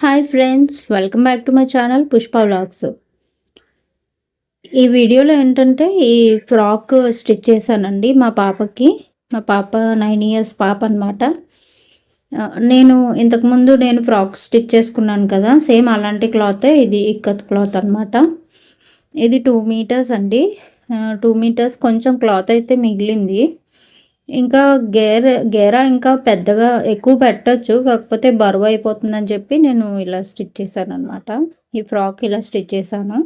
Hi friends, welcome back to my channel Pushpa vlogs. ఈ వీడియోలో ఏంటంటే ఈ ఫ్రాక్ స్టిచ్ చేశానండి మా పాపకి. మా పాప 9 ఇయర్స్ పాప అనమాట. నేను ఇంతకుముందు ఫ్రాక్ స్టిచ్ చేసుకున్నాను కదా, సేమ్ అలాంటి క్లాతే ఇది, ఇక్కత్ క్లాత్ అనమాట. ఇది 2 మీటర్స్ అండి. 2 మీటర్స్ కొంచెం క్లాత్ అయితే మిగిలింది. ఇంకా గేరా ఇంకా పెద్దగా ఎక్కువ పెట్టచ్చు, కాకపోతే బరువు అయిపోతుందని చెప్పి నేను ఇలా స్టిచ్ చేశానమాట. ఈ ఫ్రాక్ ఇలా స్టిచ్ చేశాను.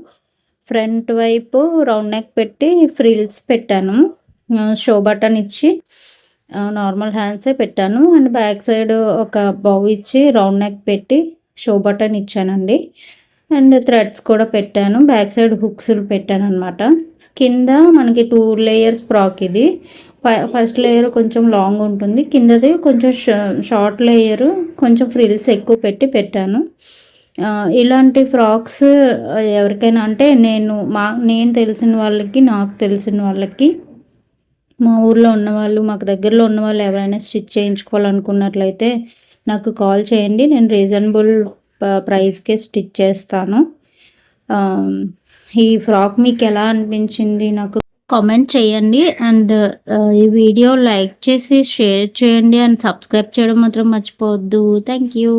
ఫ్రంట్ వైపు రౌండ్ నెక్ పెట్టి ఫ్రిల్స్ పెట్టాను. షో బటన్ ఇచ్చి నార్మల్ హ్యాండ్సే పెట్టాను. అండ్ బ్యాక్ సైడ్ ఒక బౌ ఇచ్చి రౌండ్ నెక్ పెట్టి షో బటన్ ఇచ్చానండి. అండ్ థ్రెడ్స్ కూడా పెట్టాను. బ్యాక్ సైడ్ హుక్స్లు పెట్టాను అనమాట. కింద మనకి 2 లేయర్స్ ఫ్రాక్ ఇది. ఫస్ట్ లేయర్ కొంచెం లాంగ్ ఉంటుంది, కిందది కొంచెం షార్ట్ లేయర్, కొంచెం ఫ్రిల్స్ ఎక్కువ పెట్టాను. ఇలాంటి ఫ్రాక్స్ ఎవరికైనా అంటే నేను తెలిసిన వాళ్ళకి, నాకు తెలిసిన వాళ్ళకి, మా ఊర్లో ఉన్నవాళ్ళు, మాకు దగ్గరలో ఉన్న వాళ్ళు ఎవరైనా స్టిచ్ చేయించుకోవాలనుకున్నట్లయితే నాకు కాల్ చేయండి. నేను రీజనబుల్ ప్రైస్కే స్టిచ్ చేస్తాను. ఈ ఫ్రాక్ మీకు ఎలా అనిపించింది నాకు కామెంట్ చేయండి. అండ్ ఈ వీడియో లైక్ చేసి షేర్ చేయండి. అండ్ సబ్స్క్రైబ్ చేయడం మాత్రం మర్చిపోవద్దు. Thank you.